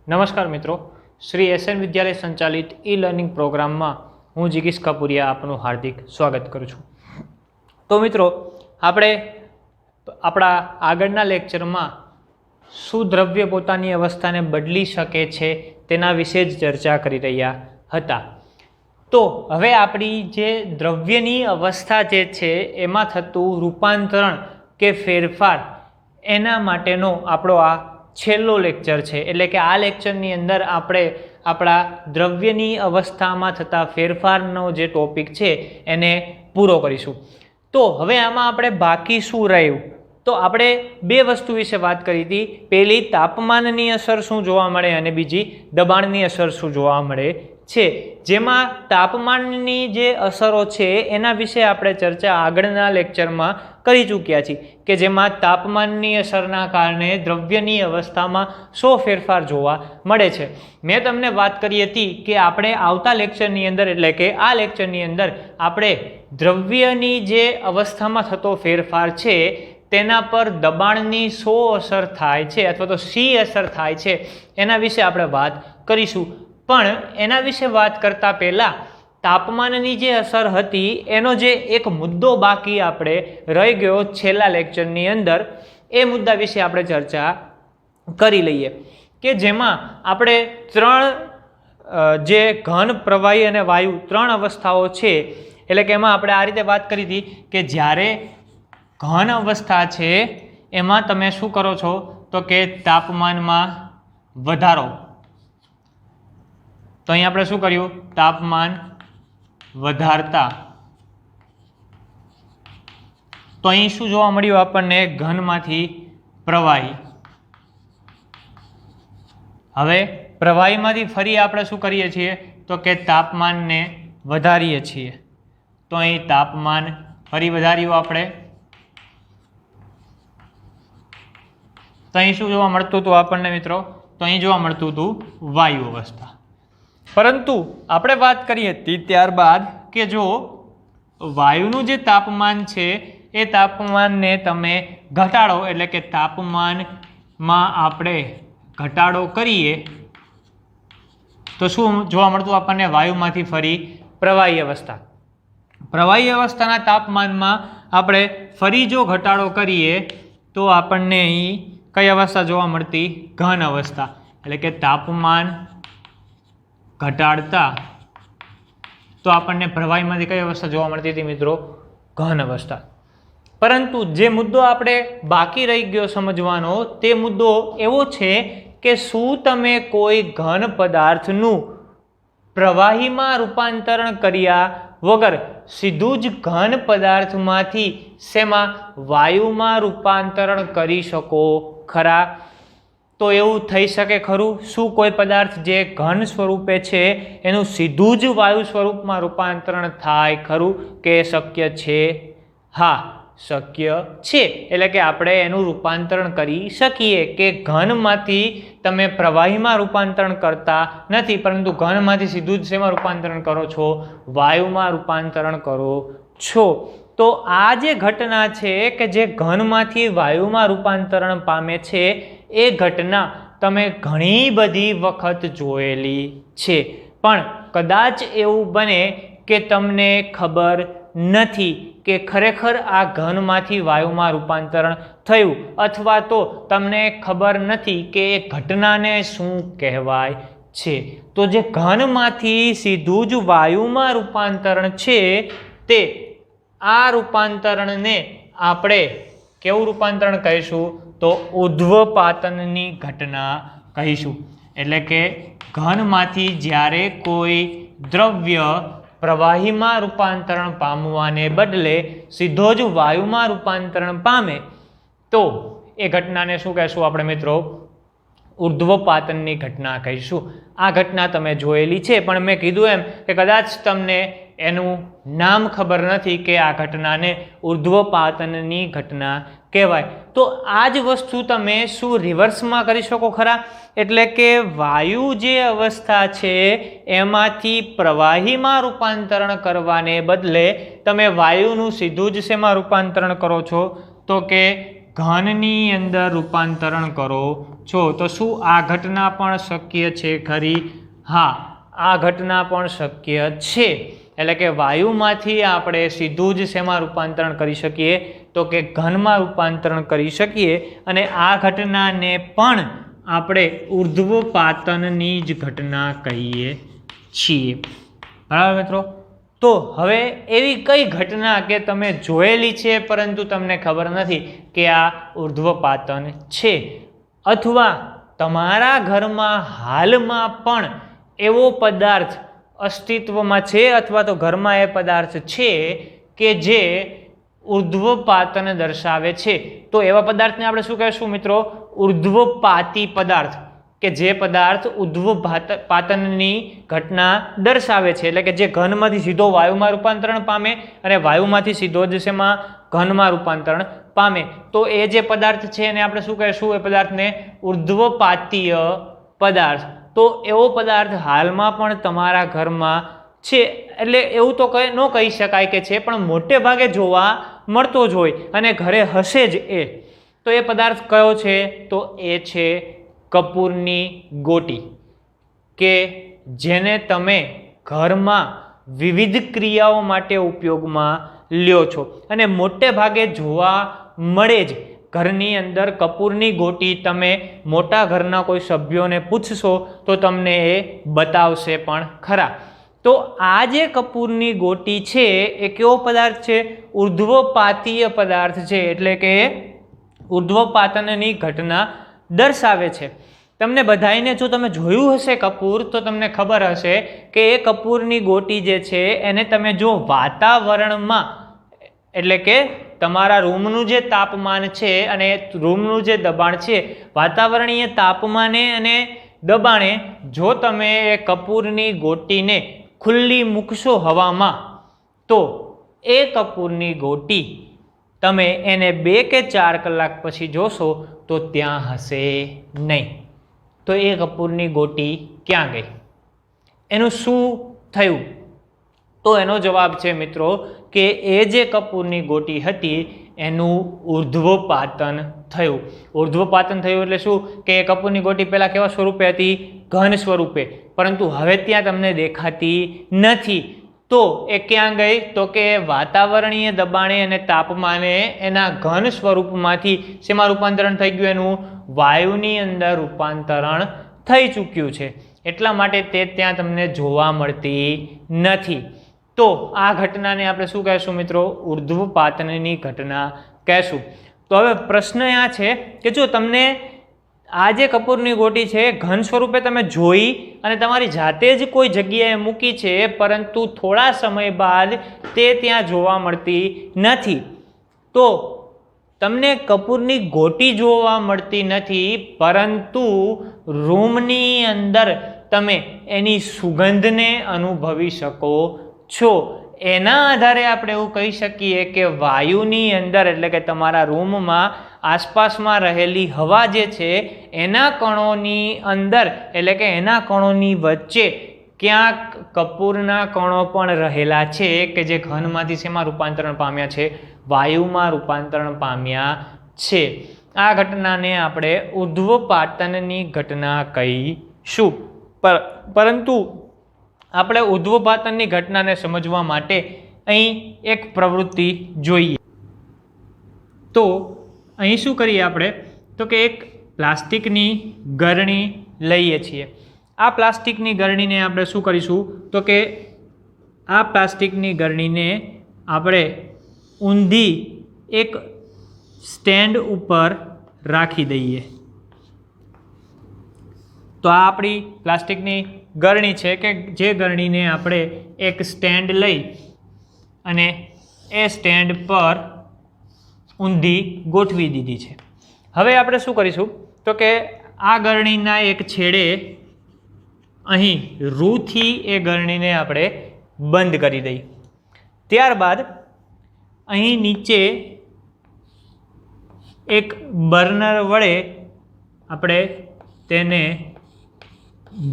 નમસ્કાર મિત્રો, શ્રી એસએન વિદ્યાલય સંચાલિત ઈ લર્નિંગ પ્રોગ્રામમાં હું જિગીશ કપૂરિયા આપનું હાર્દિક સ્વાગત કરું છું। તો મિત્રો, આપણે આપણા આગળના લેક્ચરમાં શું દ્રવ્ય પોતાની અવસ્થાને બદલી શકે છે તેના વિશે જ ચર્ચા કરી રહ્યા હતા। તો હવે આપણી જે દ્રવ્યની અવસ્થા જે છે એમાં થતું રૂપાંતરણ કે ફેરફાર એના માટેનો આપણો આ છેલ્લો લેક્ચર છે। એટલે કે આ લેક્ચરની અંદર આપણે આપણા દ્રવ્યની અવસ્થામાં થતા ફેરફારનો જે ટોપિક છે એને પૂરો કરીશું। તો હવે આમાં આપણે બાકી શું રહ્યું, તો આપણે બે વસ્તુ વિશે વાત કરી હતી। પહેલી તાપમાનની અસર શું જોવા મળે અને બીજી દબાણની અસર શું જોવા મળે છે। જેમાં તાપમાનની જે અસરો છે એના વિશે આપણે ચર્ચા આગળના લેક્ચરમાં કરી ચૂક્યા છીએ કે જેમાં તાપમાનની અસરના કારણે દ્રવ્યની અવસ્થામાં શો ફેરફાર જોવા મળે છે। મેં તમને વાત કરી હતી કે આપણે આવતા લેક્ચરની અંદર એટલે કે આ લેક્ચરની અંદર આપણે દ્રવ્યની જે અવસ્થામાં થતો ફેરફાર છે તેના પર દબાણની શો અસર થાય છે અથવા તો શી અસર થાય છે એના વિશે આપણે વાત કરીશું। પણ એના વિશે વાત કરતા પહેલાં તાપમાનની જે અસર હતી એનો જે એક મુદ્દો બાકી આપણે રહી ગયો છેલ્લા લેક્ચરની અંદર, એ મુદ્દા વિશે આપણે ચર્ચા કરી લઈએ કે જેમાં આપણે ત્રણ જે ઘન, પ્રવાહી અને વાયુ ત્રણ અવસ્થાઓ છે। એટલે કે એમાં આપણે આ રીતે વાત કરી હતી કે જ્યારે ઘન અવસ્થા છે એમાં તમે શું કરો છો તો કે તાપમાનમાં વધારો, તો અહીં આપણે શું કર્યું, તાપમાન વધારતા, તો અહીં શું જોવા મળ્યું આપણને, ઘનમાંથી પ્રવાહી। હવે પ્રવાહીમાંથી ફરી આપણે શું કરીએ છીએ તો કે તાપમાનને વધારીએ છીએ, તો અહીં તાપમાન ફરી વધાર્યું આપણે, તો અહીં શું જોવા મળતું હતું આપણને મિત્રો, તો અહીં જોવા મળતું હતું વાયુ અવસ્થા। પરંતુ આપણે વાત કરી હતી ત્યારબાદ કે જો વાયુનું જે તાપમાન છે એ તાપમાનને તમે ઘટાડો, એટલે કે તાપમાનમાં આપણે ઘટાડો કરીએ તો શું જોવા મળતું આપણને, વાયુમાંથી ફરી પ્રવાહી અવસ્થા। પ્રવાહી અવસ્થાના તાપમાનમાં આપણે ફરી જો ઘટાડો કરીએ તો આપણને અહીં કઈ અવસ્થા જોવા મળતી, ઘન અવસ્થા। એટલે કે તાપમાન ઘટાડતા તો આપણને પ્રવાહીમાંથી કઈ અવસ્થા જોવા મળતી હતી મિત્રો, ઘન અવસ્થા। પરંતુ જે મુદ્દો આપણે બાકી રહી ગયો સમજવાનો તે મુદ્દો એવો છે કે શું તમે કોઈ ઘન પદાર્થનું પ્રવાહીમાં રૂપાંતરણ કર્યા વગર સીધું જ ઘન પદાર્થમાંથી શેમાં, વાયુમાં રૂપાંતરણ કરી શકો ખરા? તો એવું થઈ શકે ખરું? શું કોઈ પદાર્થ જે ઘન સ્વરૂપે છે એનું સીધું જ વાયુ સ્વરૂપમાં રૂપાંતરણ થાય ખરું કે શક્ય છે? હા, શક્ય છે। એટલે કે આપણે એનું રૂપાંતરણ કરી શકીએ કે ઘનમાંથી તમે પ્રવાહીમાં રૂપાંતરણ કરતા નથી, પરંતુ ઘનમાંથી સીધું જ શેમાં રૂપાંતરણ કરો છો, વાયુમાં રૂપાંતરણ કરો છો। તો આ જે ઘટના છે કે જે ઘનમાંથી વાયુમાં રૂપાંતરણ પામે છે એ ઘટના તમે ઘણી બધી વખત જોયેલી છે, પણ કદાચ એવું બને કે તમને ખબર નથી કે ખરેખર આ ઘનમાંથી વાયુમાં રૂપાંતરણ થયું, અથવા તો તમને ખબર નથી કે એ ઘટનાને શું કહેવાય છે। તો જે ઘનમાંથી સીધું જ વાયુમાં રૂપાંતરણ છે તે આ રૂપાંતરણને આપણે કેવું રૂપાંતરણ કહીશું, તો ઉર્ધ્વપાતનની ઘટના કહીશું। એટલે કે ઘનમાંથી જ્યારે કોઈ દ્રવ્ય પ્રવાહીમાં રૂપાંતરણ પામવાને બદલે સીધો જ વાયુમાં રૂપાંતરણ પામે તો એ ઘટનાને શું કહીશું આપણે મિત્રો, ઉર્ધ્વપાતનની ઘટના કહીશું। આ ઘટના તમે જોયેલી છે, પણ મેં કીધું એમ કે કદાચ તમને એનું નામ ખબર નથી કે આ ઘટનાને ઉર્ધ્વપાતનની ઘટના કહેવાય। તો આ જ વસ્તુ તમે શું રિવર્સમાં કરી શકો ખરા? એટલે કે વાયુ જે અવસ્થા છે એમાંથી પ્રવાહીમાં રૂપાંતરણ કરવાને બદલે તમે વાયુનું સીધું જ શેમાં રૂપાંતરણ કરો છો, તો કે ઘનની અંદર રૂપાંતરણ કરો છો. તો શું આ ઘટના પણ શક્ય છે ખરી? હા, આ ઘટના પણ શક્ય છે. એટલે કે વાયુમાંથી આપણે સીધું જ શેમાં રૂપાંતરણ કરી શકીએ? તો કે ઘનમાં રૂપાંતરણ કરી શકીએ. અને આ ઘટનાને પણ આપણે ઉર્ધ્વપાતનની જ ઘટના કહીએ છીએ. બરાબર મિત્રો? તો હવે એવી કઈ ઘટના કે તમે જોયેલી છે પરંતુ તમને ખબર નથી કે આ ઉર્ધ્વપાતન છે, અથવા તમારા ઘરમાં હાલમાં પણ એવો પદાર્થ અસ્તિત્વમાં છે અથવા તો ઘરમાં એ પદાર્થ છે કે જે ઉર્ધ્વપાતન દર્શાવે છે, તો એવા પદાર્થને આપણે શું કહેશું મિત્રો? ઉર્ધ્વપાતી પદાર્થ, કે જે પદાર્થ ઉર્ધ્વપાતનની ઘટના દર્શાવે છે. એટલે કે જે ઘનમાંથી સીધો વાયુમાં રૂપાંતરણ પામે અને વાયુમાંથી સીધો જ શેમાં? ઘનમાં રૂપાંતરણ પામે. તો એ જે પદાર્થ છે એને આપણે શું કહેશું? એ પદાર્થને ઉર્ધ્વપાતીય પદાર્થ. તો એવો પદાર્થ હાલમાં પણ તમારા ઘરમાં છે. એટલે એવું તો ન કહી શકાય કે છે, પણ મોટે ભાગે જોવા મળતો જ હોય અને ઘરે હશે જ એ. તો એ પદાર્થ કયો છે? તો એ છે કપૂરની ગોટી, કે જેને તમે ઘરમાં વિવિધ ક્રિયાઓ માટે ઉપયોગમાં લ્યો છો. અને મોટે ભાગે જોવા મળે જ ઘરની અંદર કપૂરની ગોટી. તમે મોટા ઘરના કોઈ સભ્યોને પૂછશો તો તમને એ બતાવશે પણ ખરા. તો આ જે કપૂરની ગોટી છે એ કેવો પદાર્થ છે? ઉર્ધ્વપાતીય પદાર્થ છે. એટલે કે ઉર્ધ્વપાતનની ઘટના દર્શાવે છે. તમને બધાઈને જો તમે જોયું હશે કપૂર, તો તમને ખબર હશે કે એ કપૂરની ગોટી જે છે એને તમે જો વાતાવરણમાં, એટલે કે તમારા રૂમનું જે તાપમાન છે અને રૂમનું જે દબાણ છે, વાતાવરણીય તાપમાને અને દબાણે જો તમે એ કપૂરની ગોટીને ખુલ્લી મૂકશો હવામાં, તો એ કપૂરની ગોટી તમે એને 2 કે 4 કલાક પછી જોશો તો ત્યાં હશે નહીં. તો એ કપૂરની ગોટી ક્યાં ગઈ? એનું શું થયું? તો એનો જવાબ છે મિત્રો કે એ જે કપૂરની ગોટી હતી એનું ઉર્ધ્વપાતન થયું. ઉર્ધ્વપાતન થયું એટલે શું? કે એ કપૂરની ગોટી પહેલાં કેવા સ્વરૂપે હતી? ઘન સ્વરૂપે. પરંતુ હવે ત્યાં તમને દેખાતી નથી. તો એ ક્યાં ગઈ? તો કે વાતાવરણીય દબાણે અને તાપમાને એના ઘન સ્વરૂપમાંથી શેમાં રૂપાંતરણ થઈ ગયું? એનું વાયુની અંદર રૂપાંતરણ થઈ ચૂક્યું છે. એટલા માટે તે ત્યાં તમને જોવા મળતી નથી. તો આ ઘટનાને આપણે શું કહેશું મિત્રો? ઉર્ધ્વપાતનની ઘટના કહેશું. તો હવે પ્રશ્ન આ છે કે જો તમને આ જે કપૂરની ગોટી છે ઘન સ્વરૂપે તમે જોઈ અને તમારી જાતે જ કોઈ જગ્યાએ મૂકી છે, પરંતુ થોડા સમય બાદ તે ત્યાં જોવા મળતી નથી, તો તમને કપૂરની ગોટી જોવા મળતી નથી, પરંતુ રૂમની અંદર તમે એની સુગંધને અનુભવી શકો છો. એના આધારે આપણે એવું કહી શકીએ કે વાયુની અંદર, એટલે કે તમારા રૂમમાં આસપાસમાં રહેલી હવા જે છે એના કણોની અંદર, એટલે કે એના કણોની વચ્ચે ક્યાંક કપૂરના કણો પણ રહેલા છે કે જે ઘનમાંથી શેમાં રૂપાંતરણ પામ્યા છે? વાયુમાં રૂપાંતરણ પામ્યા છે. આ ઘટનાને આપણે ઉર્ધ્વપાતનની ઘટના કહીશું. પરંતુ આપણે ઉર્ધ્વપાતનની ઘટનાને સમજવા માટે અહીં એક પ્રવૃત્તિ જોઈએ. તો અહીં શું કરીએ આપણે? તો કે એક પ્લાસ્ટિકની ગરણી લઈએ છીએ. આ પ્લાસ્ટિકની ગરણીને આપણે શું કરીશું? તો કે આ પ્લાસ્ટિકની ગરણીને આપણે ઊંધી એક સ્ટેન્ડ ઉપર રાખી દઈએ. તો આ આપણી પ્લાસ્ટિકની ગરણી છે કે જે ગરણીને આપણે એક સ્ટેન્ડ લઈ અને એ સ્ટેન્ડ પર ઊંધી ગોઠવી દીધી છે. હવે આપણે શું કરીશું? તો કે આ ગરણીના એક છેડે અહીં રૂથી એ ગરણીને આપણે બંધ કરી દઈએ. ત્યારબાદ અહીં નીચે એક બર્નર વડે આપણે તેને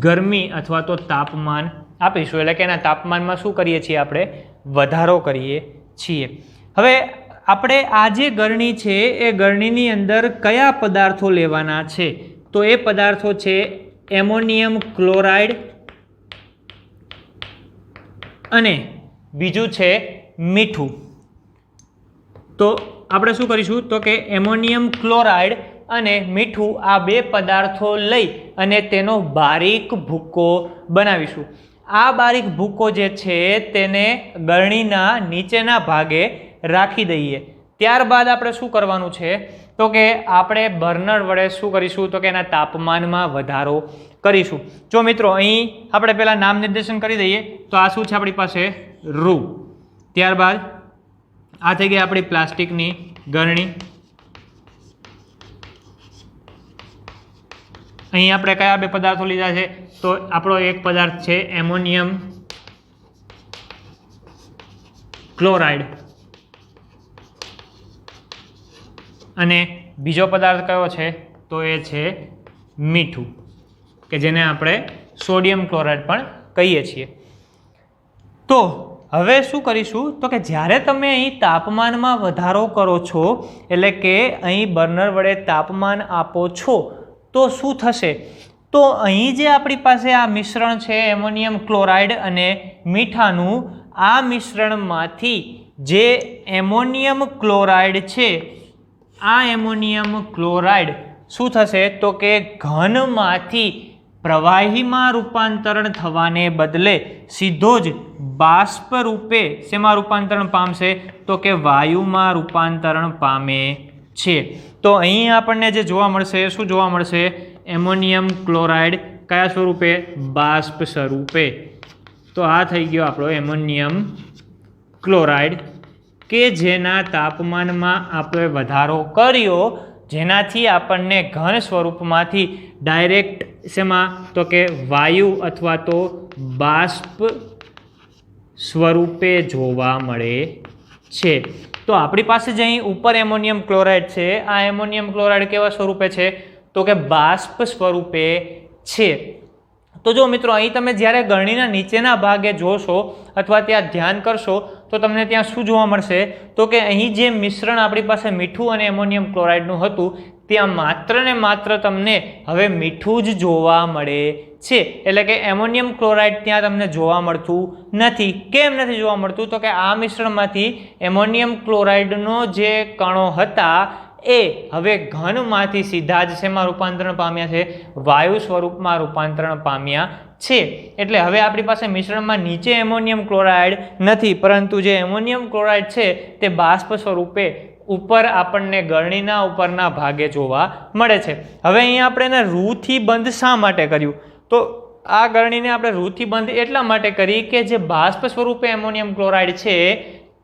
ગરમી અથવા તો તાપમાન આપીશું. એટલે કે એના તાપમાનમાં શું કરીએ છીએ? આપણે વધારો કરીએ છીએ. હવે આપણે આ જે ગળણી છે એ ગળણીની અંદર કયા પદાર્થો લેવાના છે? તો એ પદાર્થો છે એમોનિયમ ક્લોરાઇડ અને બીજું છે મીઠું. તો આપણે શું કરીશું તો કે એમોનિયમ ક્લોરાઇડ અને મીઠું આ બે પદાર્થો લઈ અને તેનો બારીક ભૂક્કો બનાવીશું. આ બારીક ભૂક્કો જે છે તેને ગળણીના નીચેના ભાગે રાખી દઈએ. ત્યારબાદ આપણે શું કરવાનું છે તો કે આપણે બર્નર વડે શું કરીશું તો કે એના તાપમાનમાં વધારો કરીશું. જો મિત્રો અહીં આપણે પહેલાં નામ નિર્દેશન કરી દઈએ તો આ શું છે આપણી પાસે રૂ. ત્યારબાદ આ થઈ ગઈ આપણી પ્લાસ્ટિકની ગળણી. અહીં આપણે કયા બે પદાર્થો લીધા છે તો આપણો એક પદાર્થ છે એમોનિયમ ક્લોરાઇડ અને બીજો પદાર્થ કયો છે તો એ છે મીઠું, કે જેને આપણે સોડિયમ ક્લોરાઇડ પણ કહીએ છીએ. તો હવે શું કરીશું તો કે જ્યારે તમે અહીં તાપમાનમાં વધારો કરો છો એટલે કે અહીં બર્નર વડે તાપમાન આપો છો તો શું થશે તો અહીં જે આપણી પાસે આ મિશ્રણ છે એમોનિયમ ક્લોરાઇડ અને મીઠાનું, આ મિશ્રણમાંથી જે એમોનિયમ ક્લોરાઇડ છે આ એમોનિયમ ક્લોરાઇડ શું થશે તો કે ઘનમાંથી પ્રવાહીમાં રૂપાંતરણ થવાને બદલે સીધો જ બાષ્પ રૂપે શેમાં રૂપાંતરણ પામશે તો કે વાયુમાં રૂપાંતરણ પામે છે. તો અહીં આપણને જે જોવા મળશે શું જોવા મળશે એમોનિયમ ક્લોરાઇડ કયા સ્વરૂપે બાષ્પ સ્વરૂપે. તો આ થઈ ગયો આપણો એમોનિયમ ક્લોરાઇડ કે જેના તાપમાનમાં આપણે વધારો કર્યો, જેનાથી આપણને ઘન સ્વરૂપમાંથી ડાયરેક્ટ શેમાં તો કે વાયુ અથવા તો બાષ્પ સ્વરૂપે જોવા મળે છે. તો આપણી પાસે જે અહીં ઉપર એમોનિયમ ક્લોરાઇડ છે આ એમોનિયમ ક્લોરાઇડ કેવા સ્વરૂપે છે તો કે બાષ્પ સ્વરૂપે છે. તો જો મિત્રો અહીં તમે જ્યારે ગળણીના નીચેના ભાગે જોશો અથવા ત્યાં ધ્યાન કરશો તો તમને ત્યાં શું જોવા મળશે તો કે અહીં જે મિશ્રણ આપણી પાસે મીઠું અને એમોનિયમ ક્લોરાઇડનું હતું ત્યાં માત્ર ને માત્ર તમને હવે મીઠું જ જોવા મળે છે. એટલે કે એમોનિયમ ક્લોરાઇડ ત્યાં તમને જોવા મળતું નથી. કેમ નથી જોવા મળતું તો કે આ મિશ્રણમાંથી એમોનિયમ ક્લોરાઇડનો જે કણો હતા એ હવે ઘનમાંથી સીધા જ શેમાં રૂપાંતરણ પામ્યા છે વાયુ સ્વરૂપમાં રૂપાંતરણ પામ્યા છે. એટલે હવે આપણી પાસે મિશ્રણમાં નીચે એમોનિયમ ક્લોરાઇડ નથી, પરંતુ જે એમોનિયમ ક્લોરાઇડ છે તે બાષ્પ સ્વરૂપે ઉપર આપણને ગળણીના ઉપરના ભાગે જોવા મળે છે. હવે અહીંયા આપણે એને રૂથી બંધ શા માટે કર્યું તો આ ગળણીને આપણે રૂથી બંધ એટલા માટે કરી કે જે બાષ્પ સ્વરૂપે એમોનિયમ ક્લોરાઇડ છે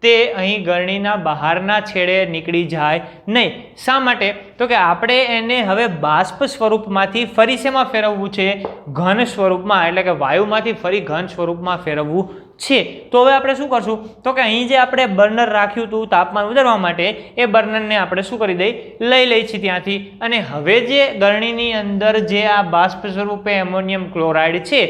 તે અહીં ગળણીના બહારના છેડે નીકળી જાય નહીં. શા માટે તો કે આપણે એને હવે બાષ્પ સ્વરૂપમાંથી ફરી શેમાં ફેરવવું છે ઘન સ્વરૂપમાં, એટલે કે વાયુમાંથી ફરી ઘન સ્વરૂપમાં ફેરવવું છે. તો હવે આપણે શું કરશું તો કે અહીં જે આપણે બર્નર રાખ્યું હતું તાપમાન વધારવા માટે એ બર્નરને આપણે શું કરી દઈએ લઈ છીએ ત્યાંથી, અને હવે જે ગળણીની અંદર જે આ બાષ્પ સ્વરૂપે એમોનિયમ ક્લોરાઇડ છે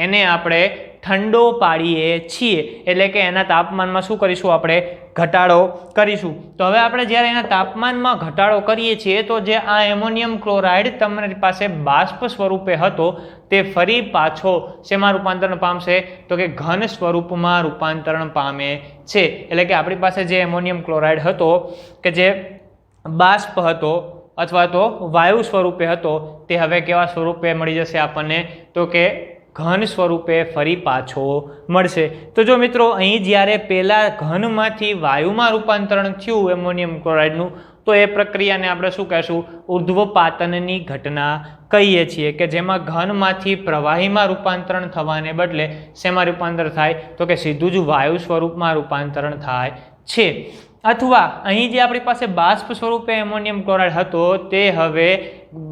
એને આપણે ઠંડો પાડીએ છીએ. એટલે કે એના તાપમાનમાં શું કરીશું આપણે ઘટાડો કરીશું. તો હવે આપણે જ્યારે એના તાપમાનમાં ઘટાડો કરીએ છીએ તો જે આ એમોનિયમ ક્લોરાઇડ તમારી પાસે બાષ્પ સ્વરૂપે હતો તે ફરી પાછો શેમાં રૂપાંતરણ પામશે તો કે ઘન સ્વરૂપમાં રૂપાંતરણ પામે છે. એટલે કે આપણી પાસે જે એમોનિયમ ક્લોરાઇડ હતો કે જે બાષ્પ હતો અથવા તો વાયુ સ્વરૂપે હતો તે હવે કેવા સ્વરૂપે મળી જશે આપણને તો કે ઘન સ્વરૂપે ફરી પાછો મળશે. તો જો મિત્રો અહીં જ્યારે પહેલાં ઘનમાંથી વાયુમાં રૂપાંતરણ થયું એમોનિયમ ક્લોરાઇડનું તો એ પ્રક્રિયાને આપણે શું કહેશું ઉર્ધ્વપાતનની ઘટના કહીએ છીએ, કે જેમાં ઘનમાંથી પ્રવાહીમાં રૂપાંતરણ થવાને બદલે શેમાં રૂપાંતર થાય તો કે સીધું જ વાયુ સ્વરૂપમાં રૂપાંતરણ થાય છે. અથવા અહીં જે આપણી પાસે બાષ્પ સ્વરૂપે એમોનિયમ ક્લોરાઇડ હતો તે હવે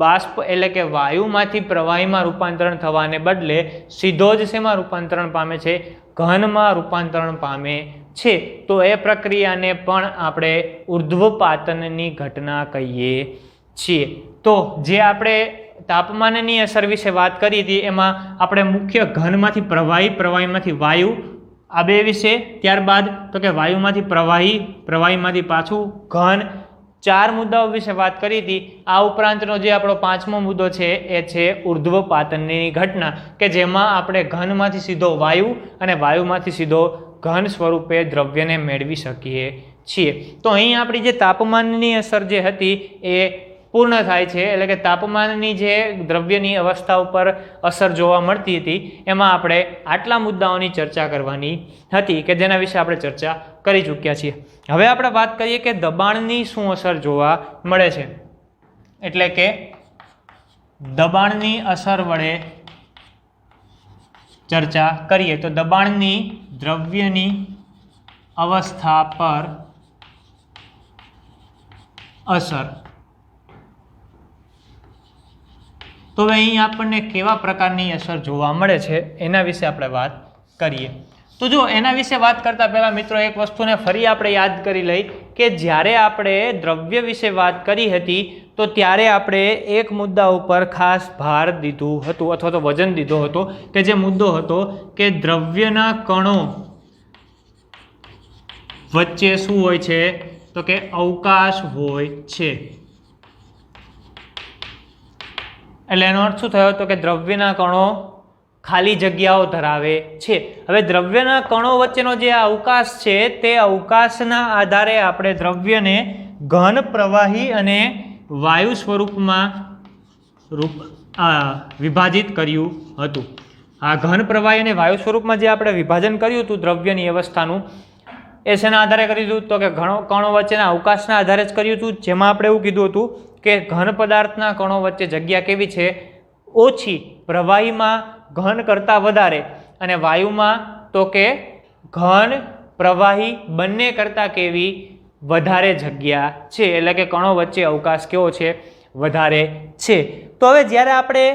બાષ્પ એટલે કે વાયુમાંથી પ્રવાહીમાં રૂપાંતરણ થવાને બદલે સીધો જ શેમાં રૂપાંતરણ પામે છે ઘનમાં રૂપાંતરણ પામે છે. તો એ પ્રક્રિયાને પણ આપણે ઉર્ધ્વપાતનની ઘટના કહીએ છીએ. તો જે આપણે તાપમાનની અસર વિશે વાત કરી હતી એમાં આપણે મુખ્ય ઘનમાંથી પ્રવાહીમાંથી વાયુ આ બે વિશે, ત્યારબાદ તો કે વાયુમાંથી પ્રવાહી, પ્રવાહીમાંથી પાછું ઘન, 4 મુદ્દાઓ વિશે વાત કરી હતી। આ ઉપરાંતનો જે આપણો 5મો મુદ્દો છે એ છે ઉર્ધ્વપાતનની ઘટના, કે જેમાં આપણે ઘનમાંથી સીધો વાયુ અને વાયુમાંથી સીધો ઘન સ્વરૂપે દ્રવ્યને મેળવી શકીએ છીએ। તો અહીં આપણી જે તાપમાનની અસર જે હતી એ પૂર્ણ થાય છે, એટલે કે તાપમાનની જે દ્રવ્યની અવસ્થા ઉપર અસર જોવા મળતી હતી એમાં આપણે આટલા મુદ્દાઓની ચર્ચા કરવાની હતી, કે જેના વિશે આપણે ચર્ચા કરી ચૂક્યા છીએ। હવે આપણે વાત કરીએ કે દબાણની શું અસર જોવા મળે છે, એટલે કે દબાણની અસર વડે ચર્ચા કરીએ તો દબાણની દ્રવ્યની અવસ્થા પર અસર। તો હવે અહીં આપણને કેવા પ્રકારની અસર જોવા મળે છે એના વિશે આપણે વાત કરીએ। તો જો એના વિશે વાત કરતા પહેલા મિત્રો એક વસ્તુને ફરી આપણે યાદ કરી લઈ કે જ્યારે આપણે દ્રવ્ય વિશે વાત કરી હતી તો ત્યારે આપણે એક મુદ્દા ઉપર ખાસ ભાર દીધું હતું અથવા તો વજન દીધો હતો, કે જે મુદ્દો હતો કે દ્રવ્યના કણો વચ્ચે શું હોય છે, તો કે અવકાશ હોય છે। એટલે એનો અર્થ શું થયો, તો કે દ્રવ્યના કણો ખાલી જગ્યાઓ ધરાવે છે। હવે દ્રવ્યના કણો વચ્ચેનો જે અવકાશ છે તે અવકાશના આધારે આપણે દ્રવ્યને ઘન, પ્રવાહી અને વાયુ સ્વરૂપમાં વિભાજિત કર્યું હતું। આ ઘન, પ્રવાહી અને વાયુ સ્વરૂપમાં જે આપણે વિભાજન કર્યું હતું દ્રવ્યની અવસ્થાનું, એ શેના આધારે કર્યું હતું, તો કે કણો વચ્ચેના અવકાશના આધારે જ કર્યું હતું। જેમાં આપણે એવું કીધું હતું કે ઘન પદાર્થના કણો વચ્ચે જગ્યા કેવી છે, ઓછી, પ્રવાહીમાં ઘન કરતાં વધારે અને વાયુમાં તો કે ઘન, પ્રવાહી બંને કરતાં કેવી, વધારે જગ્યા છે। એટલે કે કણો વચ્ચે અવકાશ કેવો છે, વધારે છે। તો હવે જ્યારે આપણે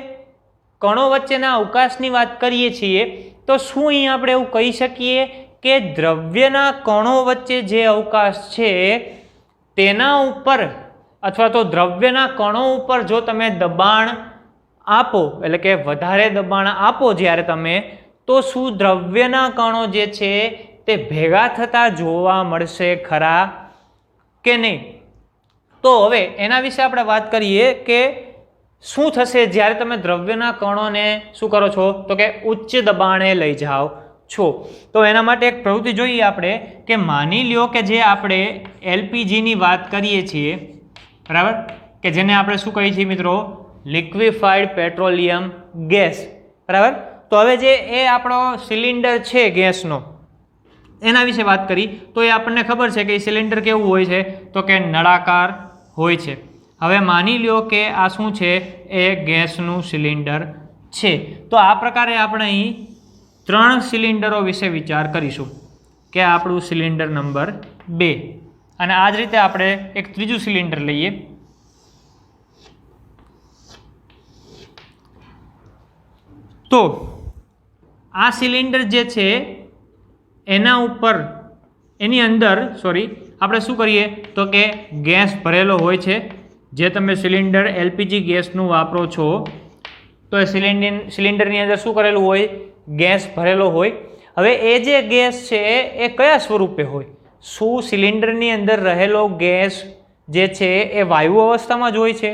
કણો વચ્ચેના અવકાશની વાત કરીએ છીએ તો શું અહીં આપણે એવું કહી શકીએ કે દ્રવ્યના કણો વચ્ચે જે અવકાશ છે તેના ઉપર અથવા તો દ્રવ્યના કણો ઉપર જો તમે દબાણ આપો, એટલે કે વધારે દબાણ આપો જ્યારે તમે, તો શું દ્રવ્યના કણો જે છે તે ભેગા થતા જોવા મળશે ખરા કે નહીં? તો હવે એના વિશે આપણે વાત કરીએ કે શું થશે જ્યારે તમે દ્રવ્યના કણોને શું કરો છો, તો કે ઉચ્ચ દબાણે લઈ જાઓ છો। તો એના માટે એક પ્રવૃત્તિ જોઈએ આપણે, કે માની લ્યો કે જે આપણે એલપીજીની વાત કરીએ છીએ, બરાબર, કે જેને આપણે શું કહીએ છીએ મિત્રો, લિક્વિફાઈડ પેટ્રોલિયમ ગેસ, બરાબર। તો હવે જે એ આપણો સિલિન્ડર છે ગેસનો, એના વિશે વાત કરી તો એ આપણને ખબર છે કે એ સિલિન્ડર કેવું હોય છે, તો કે નળાકાર હોય છે। હવે માની લ્યો કે આ શું છે, એ ગેસનું સિલિન્ડર છે। તો આ પ્રકારે આપણે અહીં 3 સિલિન્ડરો વિશે વિચાર કરીશું, કે આપણું સિલિન્ડર નંબર 2, અને આ જ રીતે આપણે એક ત્રીજું સિલિન્ડર લઈએ। તો આ સિલિન્ડર જે છે એના ઉપર, એની અંદર આપણે શું કરીએ, તો કે ગેસ ભરેલો હોય છે। જે તમે સિલિન્ડર એલપીજી ગેસનું વાપરો છો તો એ સિલિન્ડરની અંદર શું કરેલું હોય, ગેસ ભરેલો હોય। હવે એ જે ગેસ છે એ કયા સ્વરૂપે હોય, શું સિલિન્ડરની અંદર રહેલો ગેસ જે છે એ વાયુ અવસ્થામાં જ હોય છે?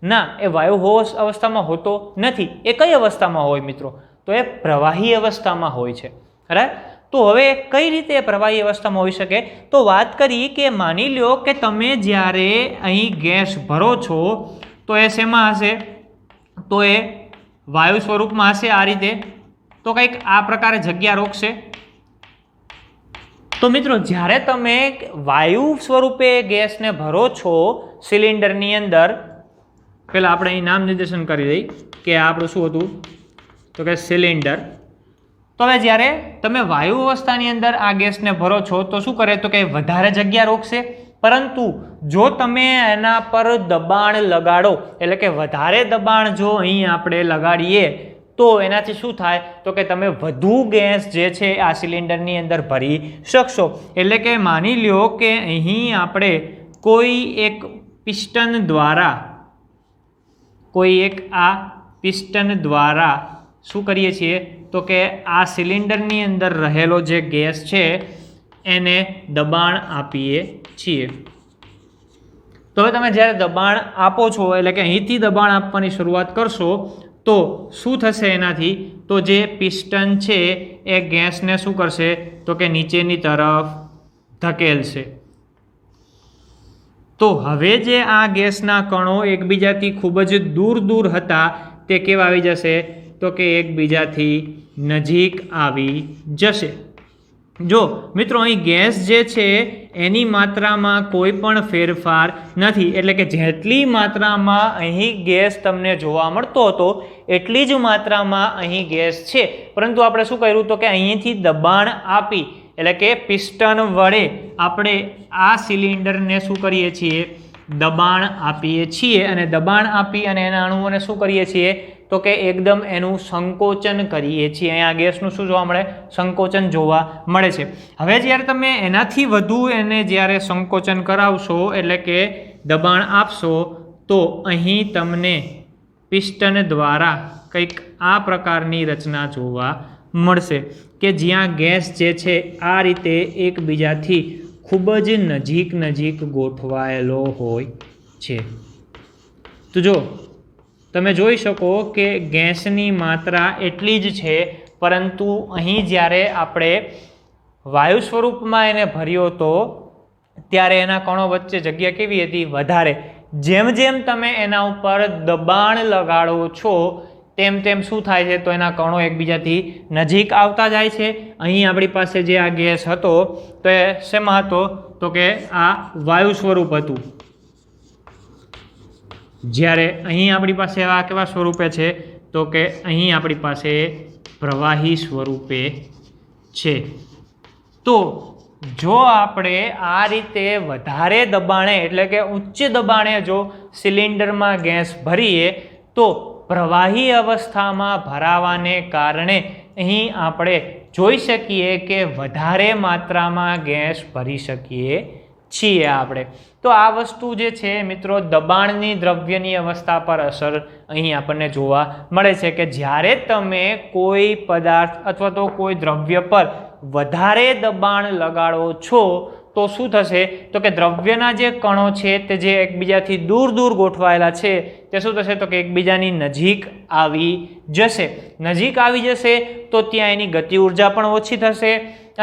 ના, એ વાયુ અવસ્થામાં હોતો નથી। એ કઈ અવસ્થામાં હોય મિત્રો, તો એ પ્રવાહી અવસ્થામાં હોય છે, બરાબર। તો હવે કઈ રીતે પ્રવાહી અવસ્થામાં હોઈ શકે, તો વાત કરી કે માની લ્યો કે તમે જ્યારે અહીં ગેસ ભરો છો તો એ શેમાં હશે, તો એ વાયુ સ્વરૂપમાં હશે આ રીતે, તો કંઈક આ પ્રકારે જગ્યા રોકશે। તો મિત્રો જ્યારે તમે વાયુ સ્વરૂપે ગેસને ભરો છો સિલિન્ડરની અંદર, પહેલાં આપણે અહીં નામ નિર્દેશન કરી દઈએ કે આપણું શું હતું, તો કે સિલિન્ડર। તો હવે જ્યારે તમે વાયુ અવસ્થાની અંદર આ ગેસને ભરો છો તો શું કરે, તો કે વધારે જગ્યા રોકશે। પરંતુ જો તમે એના પર દબાણ લગાડો, એટલે કે વધારે દબાણ જો અહીં આપણે લગાડીએ તો એનાથી શું થાય, તો કે તમે વધુ ગેસ જે છે આ સિલિન્ડરની અંદર ભરી શકશો। એટલે કે માની લ્યો કે અહીં આપણે કોઈ એક પિસ્ટન દ્વારા શું કરીએ છીએ તો કે આ સિલિન્ડરની અંદર રહેલો જે ગેસ છે એને દબાણ આપીએ છીએ. તો હવે તમે જ્યારે દબાણ આપો છો એટલે કે અહીંથી દબાણ આપવાની શરૂઆત કરશો તો શું થશે એનાથી તો જે પિસ્ટન છે એ ગેસને શું કરશે તો કે નીચેની તરફ ધકેલશે. તો હવે જે આ ગેસના કણો એકબીજાથી ખૂબ જ દૂર દૂર હતા તે કેવા આવી જશે તો કે એકબીજાથી નજીક આવી જશે. જો મિત્રો અહીં ગેસ જે છે એની માત્રામાં કોઈ પણ ફેરફાર નથી, એટલે કે જેટલી માત્રામાં અહીં ગેસ તમને જોવા મળતો હતો એટલી જ માત્રામાં અહીં ગેસ છે, પરંતુ આપણે શું કર્યું તો કે અહીંથી દબાણ આપી એટલે કે પિસ્ટન વડે આપણે આ સિલિન્ડરને શું કરીએ છીએ દબાણ આપીએ છીએ અને દબાણ આપી અને એના અણુઓને શું કરીએ છીએ તો કે એકદમ એનું સંકોચન કરીએ છીએ. અહીંયા ગેસનું શું જોવા મળે સંકોચન જોવા મળે છે. હવે જ્યારે તમે એનાથી વધુ એને જ્યારે સંકોચન કરાવશો એટલે કે દબાણ આપશો તો અહીં તમને પિસ્ટન દ્વારા કંઈક આ પ્રકારની રચના જોવા મળશે કે જ્યાં ગેસ જે છે આ રીતે એકબીજાથી ખૂબ જ નજીક ગોઠવાયેલો હોય છે. તો જો તમે જોઈ શકો કે ગેસની માત્રા એટલી જ છે, પરંતુ અહીં જ્યારે આપણે વાયુ સ્વરૂપમાં એને ભર્યો હતો ત્યારે એના કણો વચ્ચે જગ્યા કેવી હતી વધારે. જેમ જેમ તમે એના ઉપર દબાણ લગાડો છો તેમ તેમ શું થાય છે તો એના કણો એકબીજાથી નજીક આવતા જાય છે. અહીં આપણી પાસે જે આ ગેસ હતો તો એ શેમાં હતો તો કે આ વાયુ સ્વરૂપ હતું, જ્યારે અહીં આપણી પાસે આ કેવા સ્વરૂપે છે તો કે અહીં આપણી પાસે પ્રવાહી સ્વરૂપે છે. તો જો આપણે આ રીતે વધારે દબાણે એટલે કે ઉચ્ચ દબાણે જો સિલિન્ડરમાં ગેસ ભરીએ તો પ્રવાહી અવસ્થામાં ભરાવાને કારણે અહીં આપણે જોઈ શકીએ કે વધારે માત્રામાં ગેસ ભરી શકીએ છીએ આપણે. તો આ વસ્તુ જે છે મિત્રો દબાણની દ્રવ્યની અવસ્થા પર અસર અહીં આપણને જોવા મળે છે કે જ્યારે તમે કોઈ પદાર્થ અથવા તો કોઈ દ્રવ્ય પર વધારે દબાણ લગાડો છો તો શું થશે તો કે દ્રવ્યના જે કણો છે તે જે એકબીજાથી દૂર દૂર ગોઠવાયેલા છે તે શું થશે તો કે એકબીજાની નજીક આવી જશે. નજીક આવી જશે તો ત્યાં એની ગતિ ઉર્જા પણ ઓછી થશે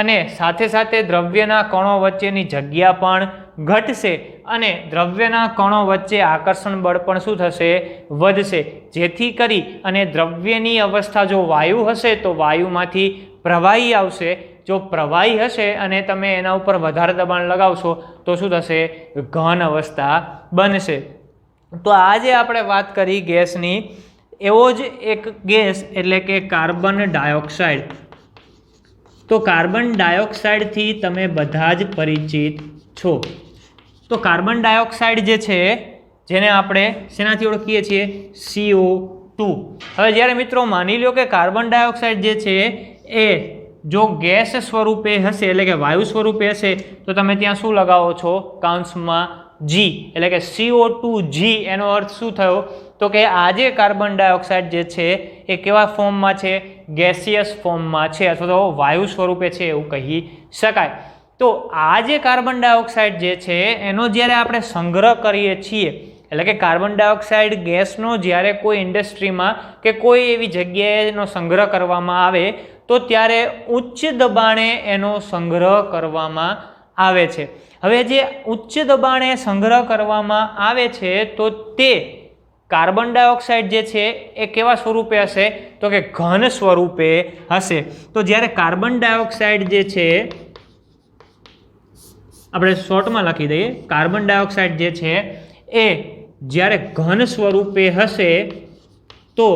અને સાથે સાથે દ્રવ્યના કણો વચ્ચેની જગ્યા પણ ઘટશે અને દ્રવ્યના કણો વચ્ચે આકર્ષણ બળ પણ શું થશે વધશે, જેથી કરી અને દ્રવ્યની અવસ્થા જો વાયુ હશે તો વાયુમાંથી પ્રવાહી આવશે. જો પ્રવાહી હશે અને તમે એના ઉપર વધારે દબાણ લગાવશો તો શું થશે ઘન અવસ્થા બનશે. તો આજે આપણે વાત કરી ગેસની, એવો જ એક ગેસ એટલે કે કાર્બન ડાયોક્સાઇડ. તો કાર્બન ડાયોક્સાઇડથી તમે બધા જ પરિચિત છો. તો કાર્બન ડાયોક્સાઇડ જે છે જેને આપણે શેનાથી ઓળખીએ છીએ CO2. હવે જ્યારે મિત્રો માની લો કે કાર્બન ડાયોક્સાઇડ જે છે એ જો ગેસ સ્વરૂપે હશે એટલે કે વાયુ સ્વરૂપે હશે તો તમે ત્યાં શું લગાવો છો કાઉન્સમાં G એટલે કે CO2G. એનો અર્થ શું થયો તો કે આ જે કાર્બન ડાયોક્સાઇડ જે છે એ કેવા ફોર્મમાં છે ગેસિયસ ફોર્મમાં છે અથવા તો વાયુ સ્વરૂપે છે એવું કહી શકાય. તો આ જે કાર્બન ડાયોક્સાઇડ જે છે એનો જ્યારે આપણે સંગ્રહ કરીએ છીએ એટલે કે કાર્બન ડાયોક્સાઇડ ગેસનો જ્યારે કોઈ ઇન્ડસ્ટ્રીમાં કે કોઈ એવી જગ્યાએ એનો સંગ્રહ કરવામાં આવે તો ત્યારે ઉચ્ચ દબાણે એનો સંગ્રહ કરવામાં આવે છે. હવે જે ઉચ્ચ દબાણે સંગ્રહ કરવામાં આવે છે તો તે કાર્બન ડાયોક્સાઇડ જે છે એ કેવા સ્વરૂપે હશે તો કે ઘન સ્વરૂપે હશે. તો જ્યારે કાર્બન ડાયોક્સાઇડ જે છે આપણે શોર્ટમાં લખી દઈએ, કાર્બન ડાયોક્સાઇડ જે છે એ જ્યારે ઘન સ્વરૂપે હશે તો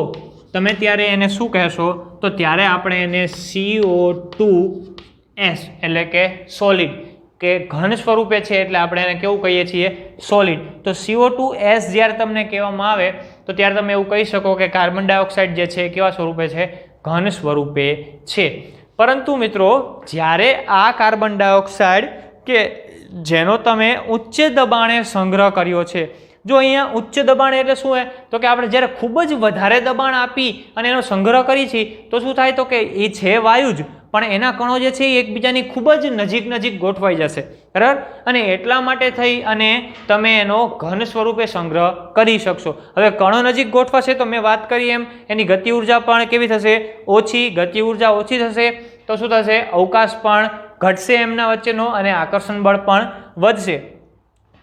તમે ત્યારે એને શું કહેશો તો ત્યારે આપણે એને CO2S એટલે કે સોલિડ કે ઘન સ્વરૂપે છે એટલે આપણે એને કેવું કહીએ છીએ સોલિડ. તો CO2S જ્યારે તમને કહેવામાં આવે તો ત્યારે તમે એવું કહી શકો કે કાર્બન ડાયોક્સાઇડ જે છે કેવા સ્વરૂપે છે ઘન સ્વરૂપે છે. પરંતુ મિત્રો જ્યારે આ કાર્બન ડાયોક્સાઇડ કે જેનો તમે ઉચ્ચ દબાણે સંગ્રહ કર્યો છે જો અહીંયા ઉચ્ચ દબાણ એટલે શું હે તો કે આપણે જ્યારે ખૂબ જ વધારે દબાણ આપી અને એનો સંગ્રહ કરી છીએ તો શું થાય તો કે એ છે વાયુ જ, પણ એના કણો જે છે એ એકબીજાની ખૂબ જ નજીક ગોઠવાઈ જશે, બરાબર, અને એટલા માટે થઈ અને તમે એનો ઘન સ્વરૂપે સંગ્રહ કરી શકશો. હવે કણો નજીક ગોઠવાશે તો મેં વાત કરી એમ એની ગતિ ઉર્જા પણ કેવી થશે, ઓછી. ગતિ ઉર્જા ઓછી થશે તો શું થશે, અવકાશ પણ ઘટશે એમના વચ્ચેનો અને આકર્ષણ બળ પણ વધશે.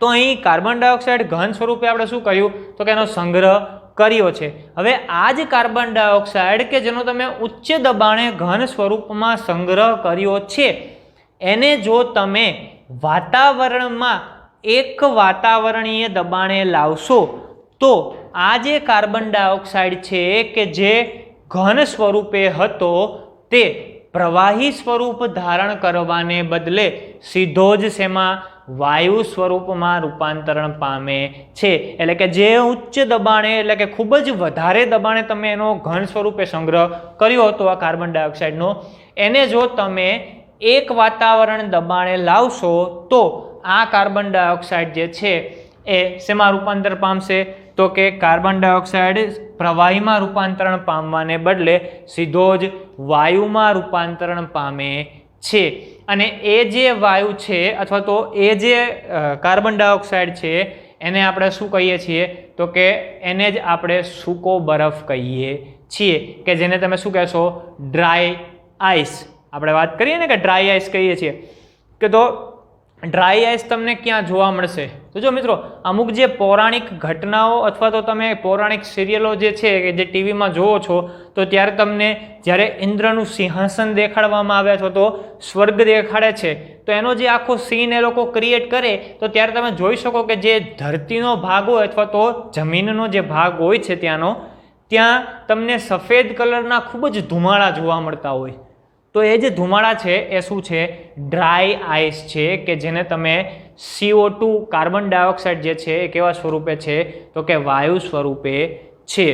તો અહીં કાર્બન ડાયોક્સાઇડ ઘન સ્વરૂપે આપણે શું કર્યું તો કે એનો સંગ્રહ કર્યો છે. હવે આ જ કાર્બન ડાયોક્સાઇડ કે જેનો તમે ઉચ્ચ દબાણે ઘન સ્વરૂપમાં સંગ્રહ કર્યો છે એને જો તમે વાતાવરણમાં એક વાતાવરણીય દબાણે લાવશો તો આ જે કાર્બન ડાયોક્સાઇડ છે કે જે ઘન સ્વરૂપે હતો તે પ્રવાહી સ્વરૂપ ધારણ કરવાને બદલે સીધો જ શેમાં, વાયુ સ્વરૂપમાં રૂપાંતરણ પામે છે. એટલે કે જે ઉચ્ચ દબાણે એટલે કે ખૂબ જ વધારે દબાણે તમે એનો ઘન સ્વરૂપે સંગ્રહ કર્યો હતો આ કાર્બન ડાયોક્સાઇડનો, એને જો તમે એક વાતાવરણ દબાણે લાવશો તો આ કાર્બન ડાયોક્સાઇડ જે છે એ શેમાં રૂપાંતર પામશે તો કે કાર્બન ડાયોક્સાઇડ પ્રવાહીમાં રૂપાંતરણ પામવાને બદલે સીધો જ વાયુમાં રૂપાંતરણ પામે છે. અને એ જે વાયુ છે અથવા તો એ જે કાર્બન ડાયોક્સાઇડ છે એને આપણે શું કહીએ છીએ તો કે એને જ આપણે સૂકો બરફ કહીએ છીએ, કે જેને તમે શું કહેશો, ડ્રાય આઈસ. આપણે વાત કરીએ ને કે ડ્રાય આઈસ કહીએ છીએ, કે તો ડ્રાય આઈસ તમને ક્યાં જોવા મળશે તો જો મિત્રો અમુક જે પૌરાણિક ઘટનાઓ અથવા તો તમે પૌરાણિક સિરિયલો જે છે કે જે ટીવીમાં જોવો છો તો ત્યારે તમને જ્યારે ઇન્દ્રનું સિંહાસન દેખાડવામાં આવે અથવા તો સ્વર્ગ દેખાડે છે તો એનો જે આખો સીન એ લોકો ક્રિએટ કરે તો ત્યારે તમે જોઈ શકો કે જે ધરતીનો ભાગ હોય અથવા તો જમીનનો જે ભાગ હોય છે ત્યાં તમને સફેદ કલરના ખૂબ જ ધુમાડા જોવા મળતા હોય. તો એ જે ધુમાડા છે એ શું છે, ડ્રાય આઈસ છે, કે જેને તમે CO2 કાર્બન ડાયોક્સાઇડ જે છે એ કેવા સ્વરૂપે છે તો કે વાયુ સ્વરૂપે છે.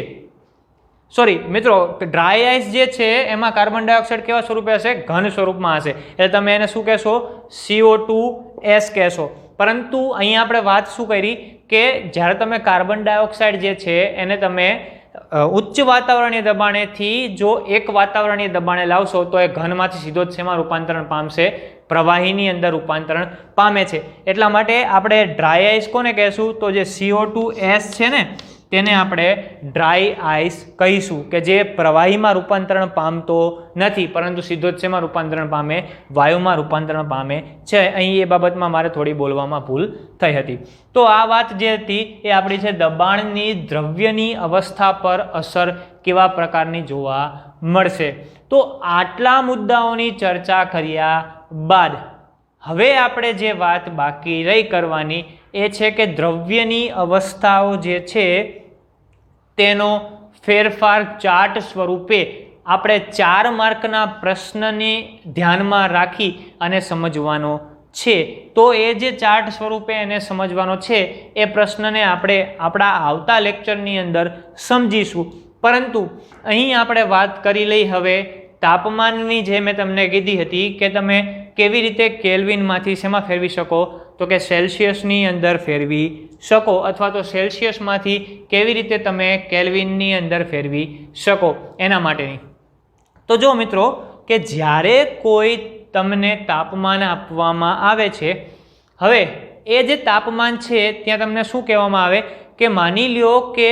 સોરી મિત્રો, ડ્રાય આઈસ જે છે એમાં કાર્બન ડાયોક્સાઇડ કેવા સ્વરૂપે હશે, ઘન સ્વરૂપમાં હશે, એટલે તમે એને શું કહેશો, CO2S કહેશો. પરંતુ અહીંયા આપણે વાત શું કરી કે જ્યારે તમે કાર્બન ડાયોક્સાઇડ જે છે એને તમે ઉચ્ચ વાતાવરણીય દબાણેથી જો એક વાતાવરણીય દબાણે લાવશો તો એ ઘનમાંથી સીધો જ શેમાં રૂપાંતરણ પામશે, પ્રવાહીની અંદર રૂપાંતરણ પામે છે. એટલા માટે આપણે ડ્રાય આઈસ કોને કહેશું તો જે CO2S છે ને તેને આપણે ડ્રાય આઈસ કહીશું, કે જે પ્રવાહીમાં રૂપાંતરણ પામતો નથી પરંતુ સીધો જ શેમાં રૂપાંતરણ પામે, વાયુમાં રૂપાંતરણ પામે છે. અહીં એ બાબતમાં મારે થોડી બોલવામાં ભૂલ થઈ હતી. તો આ વાત જે હતી એ આપણી છે દબાણની દ્રવ્યની અવસ્થા પર અસર કેવા પ્રકારની જોવા મળશે. તો આટલા મુદ્દાઓની ચર્ચા કર્યા બાદ હવે આપણે જે વાત બાકી રહી કરવાની એ છે કે દ્રવ્યની અવસ્થાઓ જે છે તેનો ફેરફાર ચાર્ટ સ્વરૂપે આપણે 4 માર્કના પ્રશ્નને ધ્યાનમાં રાખી અને સમજવાનો છે. તો એ જે ચાર્ટ સ્વરૂપે એને સમજવાનો છે એ પ્રશ્નને આપણે આપણા આવતા લેક્ચરની અંદર સમજીશું. પરંતુ અહીં આપણે વાત કરી લઈ હવે તાપમાનની, જે મેં તમને કીધી હતી કે તમે કેવી રીતે કેલ્વિનમાંથી શેમાં ફેરવી શકો તો કે સેલ્સિયસની અંદર ફેરવી શકો, અથવા તો સેલ્સિયસમાંથી કેવી રીતે તમે કેલ્વિનની અંદર ફેરવી શકો એના માટેની. તો જો મિત્રો કે જ્યારે કોઈ તમને તાપમાન આપવામાં આવે છે, હવે એ જે તાપમાન છે ત્યાં તમને શું કહેવામાં આવે કે માની લ્યો કે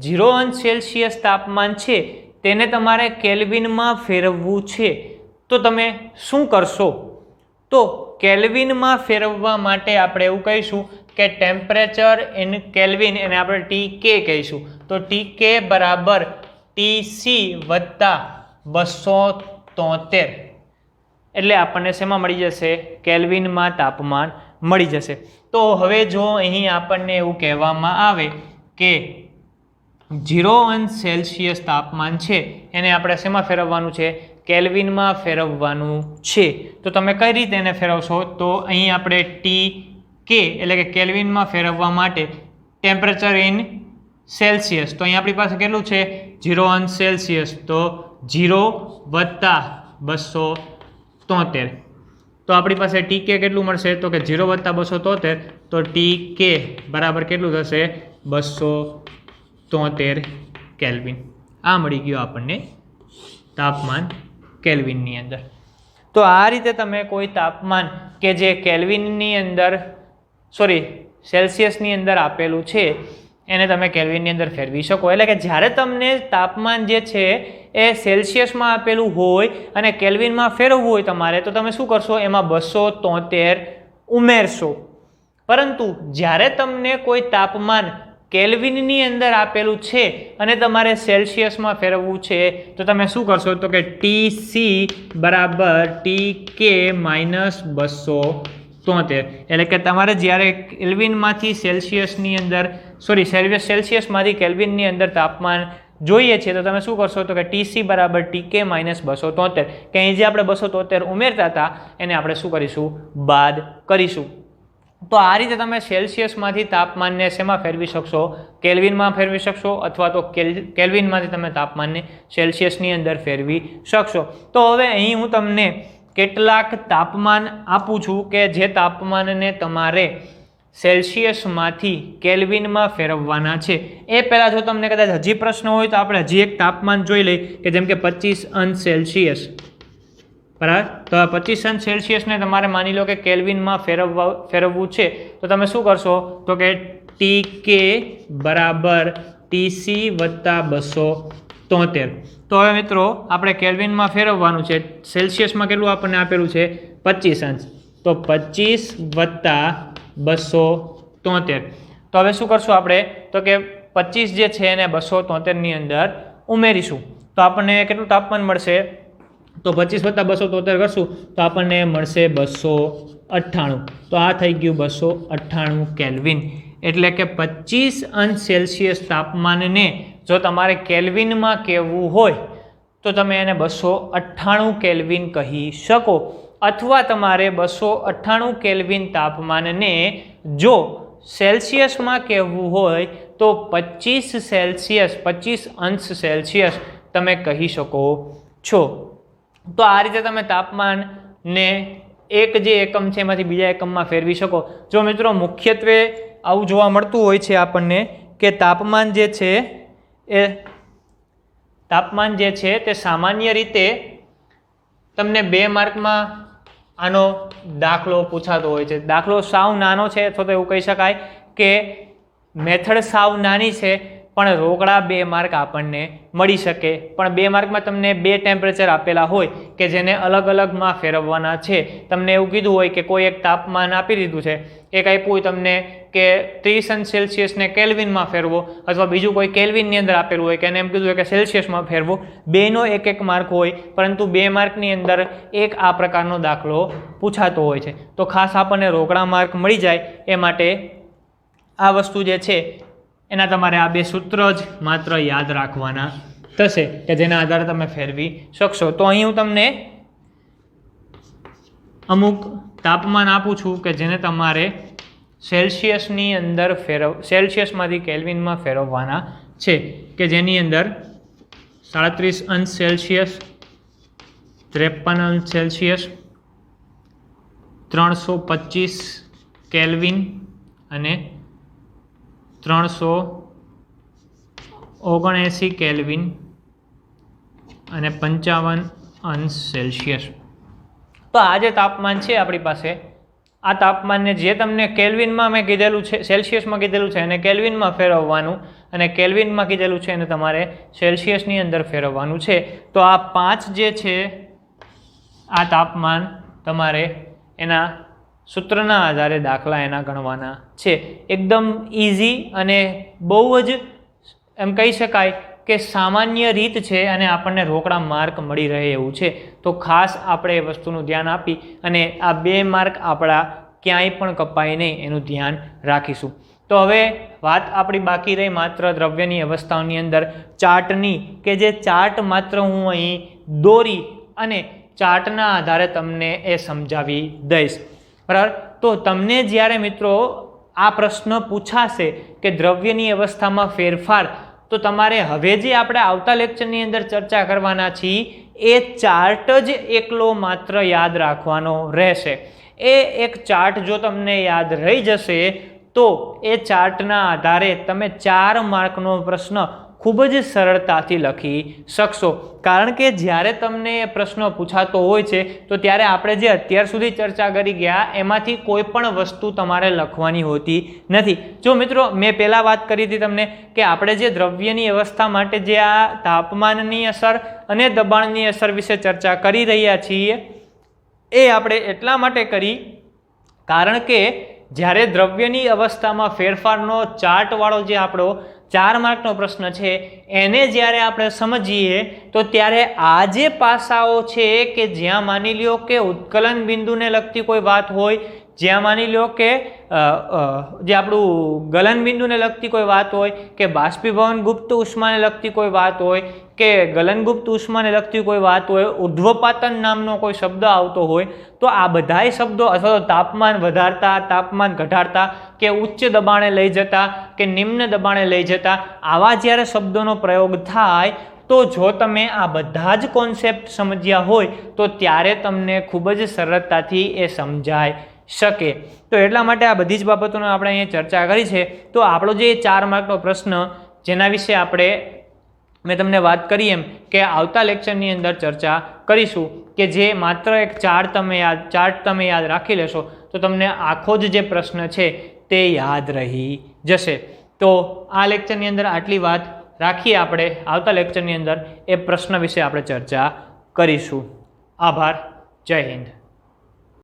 0°C તાપમાન છે તેને તમારે કેલ્વિનમાં ફેરવવું છે તો તમે શું કરશો? તો કેલ્વિનમાં ફેરવવા માટે આપણે એવું કહીશું કે ટેમ્પરેચર ઇન કેલ્વિન એને આપણે TK કહીશું. તો TK બરાબર TC વત્તા 273 એટલે આપણને શેમાં મળી જશે, કેલ્વિનમાં તાપમાન મળી જશે. તો હવે જો અહીં આપણને એવું કહેવામાં આવે કે 0°C તાપમાન છે એને આપણે શેમાં ફેરવવાનું છે, કેલ્વિનમાં ફેરવવાનું છે. તો તમે કઈ રીતે એને ફેરવશો તો અહીં આપણે TK એટલે કે કેલ્વિનમાં ફેરવવા માટે ટેમ્પરેચર ઇન સેલ્સિયસ, તો અહીં આપણી પાસે કેટલું છે 0°C, તો 0 વત્તા 273, તો આપણી પાસે TK કેટલું મળશે તો કે 0 વત્તા 273, તો TK બરાબર કેટલું થશે 273 કેલ્વિન. આ મળી ગયો આપણને તાપમાન કેલ્વિનની અંદર. તો આ રીતે તમે કોઈ તાપમાન કે જે કેલ્વિનની અંદર સેલ્સિયસની અંદર આપેલું છે એને તમે કેલ્વિનની અંદર ફેરવી શકો. એટલે કે જ્યારે તમને તાપમાન જે છે એ સેલ્સિયસમાં આપેલું હોય અને કેલ્વિનમાં ફેરવવું હોય તમારે, તો તમે શું કરશો, એમાં 273 ઉમેરશો. પરંતુ જ્યારે તમને કોઈ તાપમાન કેલ્વિનની અંદર આપેલું છે અને તમારે સેલ્સિયસમાં ફેરવવું છે, તો તમે શું કરશો, તો કે TC બરાબર TK માઇનસ 273. એટલે કે તમારે જ્યારે કેલ્વિનમાંથી સેલ્સિયસની અંદર સેલ્સિયસમાંથી કેલ્વિનની અંદર તાપમાન જોઈએ છે, તો તમે શું કરશો, તો કે TC બરાબર TK માઇનસ 273. કે અહીં જે આપણે 273 ઉમેરતા હતા એને આપણે શું કરીશું, બાદ કરીશું. તો આ રીતે તમે સેલ્સિયસમાંથી તાપમાનને શેમાં ફેરવી શકશો, કેલ્વિનમાં ફેરવી શકશો, અથવા તો કેલ્વિનમાંથી તમે તાપમાનને સેલ્સિયસની અંદર ફેરવી શકશો. તો હવે અહીં હું તમને કેટલાક તાપમાન આપું છું કે જે તાપમાનને તમારે સેલ્સિયસમાંથી કેલ્વિનમાં ફેરવવાના છે. એ પહેલાં જો તમને કદાચ હજી પ્રશ્ન હોય તો આપણે હજી એક તાપમાન જોઈ લઈએ કે જેમ કે 25 સેલ્સિયસ. બરાબર, તો 25 સેલ્સિયસને તમારે માની લો કે કેલ્વિનમાં ફેરવવું છે, તો તમે શું કરશો, તો કે TK બરાબર TC વત્તા 273. તો હવે મિત્રો આપણે કેલ્વિનમાં ફેરવવાનું છે. સેલ્સિયસમાં કેટલું આપણને આપેલું છે, 25. તો 25 વત્તા 273. તો હવે શું કરશું આપણે, તો કે 25 જે છે એને 273ની અંદર ઉમેરીશું. તો આપણને કેટલું તાપમાન મળશે, તો 25 વત્તા 273 કરશું તો આપણને મળશે 298. તો આ થઈ ગયું 298 કેલ્વિન. એટલે કે 25 સેલ્સિયસ તાપમાનને જો તમારે કેલ્વિનમાં કહેવું હોય તો તમે એને 298 કેલ્વિન કહી શકો. અથવા તમારે 298 કેલ્વિન તાપમાનને જો સેલ્સિયસમાં કહેવું હોય તો 25 સેલ્સિયસ તમે કહી શકો છો. તો આ રીતે તમે તાપમાનને એક જે એકમ છે એમાંથી બીજા એકમમાં ફેરવી શકો. જો મિત્રો મુખ્યત્વે આવું જોવા મળતું હોય છે આપણને કે તાપમાન જે છે તે સામાન્ય રીતે તમને 2 માર્કમાં આનો દાખલો પૂછાતો હોય છે. દાખલો સાવ નાનો છે, અથવા તો એવું કહી શકાય કે મેથડ સાવ નાની છે, પણ રોકડા 2 માર્ક આપણને મળી શકે. પણ 2 માર્કમાં તમને 2 ટેમ્પરેચર આપેલા હોય કે જેને અલગ અલગમાં ફેરવવાના છે. તમને એવું કીધું હોય કે કોઈ એક તાપમાન આપી દીધું છે, એક આપ્યું હોય તમને કે 30 સેલ્સિયસને કેલ્વિનમાં ફેરવો, અથવા બીજું કોઈ કેલ્વિનની અંદર આપેલું હોય કે એને એમ કીધું હોય કે સેલ્સિયસમાં ફેરવો. 2નો 1 માર્ક હોય, પરંતુ 2 માર્કની અંદર એક આ પ્રકારનો દાખલો પૂછાતો હોય છે. તો ખાસ આપણને રોકડા માર્ક મળી જાય એ માટે આ વસ્તુ જે છે એના તમારે આ 2 સૂત્ર જ માત્ર યાદ રાખવાના થશે કે જેના આધારે તમે ફેરવી શકશો. તો અહીં હું તમને અમુક તાપમાન આપું છું કે જેને તમારે સેલ્સિયસની અંદર સેલ્સિયસમાંથી કેલ્વિનમાં ફેરવવાના છે, કે જેની અંદર 37 સેલ્સિયસ, 53 સેલ્સિયસ, 325 કેલ્વિન અને 379 કેલ્વિન અને 55 સેલ્સિયસ. તો આ જે તાપમાન છે આપણી પાસે, આ તાપમાનને જે તમને કેલ્વિનમાં મેં કીધેલું છે, સેલ્સિયસમાં કીધેલું છે એને કેલ્વિનમાં ફેરવવાનું, અને કેલ્વિનમાં કીધેલું છે એને તમારે સેલ્સિયસની અંદર ફેરવવાનું છે. તો આ 5 જે છે આ તાપમાન તમારે એના સૂત્રના આધારે દાખલા એના ગણવાના છે. એકદમ ઇઝી અને બહુ જ એમ કહી શકાય કે સામાન્ય રીત છે, અને આપણને રોકડા માર્ક મળી રહે એવું છે. તો ખાસ આપણે એ વસ્તુનું ધ્યાન આપી અને આ 2 માર્ક આપણા ક્યાંય પણ કપાય નહીં એનું ધ્યાન રાખીશું. તો હવે વાત આપણી બાકી રહી માત્ર દ્રવ્યની અવસ્થાઓની અંદર ચાર્ટની, કે જે ચાર્ટ માત્ર હું અહીં દોરી અને ચાર્ટના આધારે તમને એ સમજાવી દઈશ. બરાબર, તો તમને જ્યારે મિત્રો આ પ્રશ્ન પૂછાશે કે દ્રવ્યની અવસ્થામાં ફેરફાર, તો તમારે હવે જે આપણે આવતા લેક્ચરની અંદર ચર્ચા કરવાના છીએ એ ચાર્ટ જ એકલો માત્ર યાદ રાખવાનો રહેશે. એ એક ચાર્ટ જો તમને યાદ રહી જશે તો એ ચાર્ટના આધારે તમે 4 માર્કનો પ્રશ્ન ખૂબ જ સરળતાથી લખી શકશો. કારણ કે જ્યારે તમને એ પ્રશ્ન પૂછાતો હોય છે તો ત્યારે આપણે જે અત્યાર સુધી ચર્ચા કરી ગયા એમાંથી કોઈ પણ વસ્તુ તમારે લખવાની હોતી નથી. જો મિત્રો મેં પહેલાં વાત કરી હતી તમને કે આપણે જે દ્રવ્યની અવસ્થા માટે જે આ તાપમાનની અસર અને દબાણની અસર વિશે ચર્ચા કરી રહ્યા છીએ એ આપણે એટલા માટે કરી કારણ કે જ્યારે દ્રવ્યની અવસ્થામાં ફેરફારનો ચાર્ટવાળો જે આપણો 4 માર્કનો પ્રશ્ન છે એને જ્યારે આપણે સમજીએ તો ત્યારે આ જે પાસાઓ છે કે જ્યાં માની લ્યો કે ઉત્કલન બિંદુને લગતી કોઈ વાત હોય, જ્યાં માની લો કે જે આપણું ગલન બિંદુને લગતી કોઈ વાત હોય કે બાષ્પીભવન ગુપ્ત ઉષ્માને લગતી કોઈ વાત હોય કે ગલનગુપ્ત ઉષ્માને લગતી કોઈ વાત હોય, ઉર્ધ્વપાતન નામનો કોઈ શબ્દ આવતો હોય તો આ બધાય શબ્દો અથવા તો તાપમાન વધારતા, તાપમાન ઘટાડતા કે ઉચ્ચ દબાણે લઈ જતા કે નિમ્ન દબાણે લઈ જતા આવા જ્યારે શબ્દોનો પ્રયોગ થાય તો જો તમે આ બધા જ કોન્સેપ્ટ સમજ્યા હોય તો ત્યારે તમને ખૂબ જ સરળતાથી એ સમજાય શકે. તો એટલા માટે આ બધી જ બાબતોનો આપણે અહીંયા ચર્ચા કરી છે. તો આપણો જે 4 માર્કનો પ્રશ્ન જેના વિશે મેં તમને વાત કરી એમ કે આવતા લેક્ચરની અંદર ચર્ચા કરીશું કે જે માત્ર એક ચાર્ટ તમે યાદ રાખી લેશો તો તમને આખો જે પ્રશ્ન છે તે યાદ રહી જશે. તો આ લેક્ચરની અંદર આટલી વાત રાખીએ. આપણે આવતા લેક્ચરની અંદર એ પ્રશ્ન વિશે આપણે ચર્ચા કરીશું. આભાર. જય હિન્દ.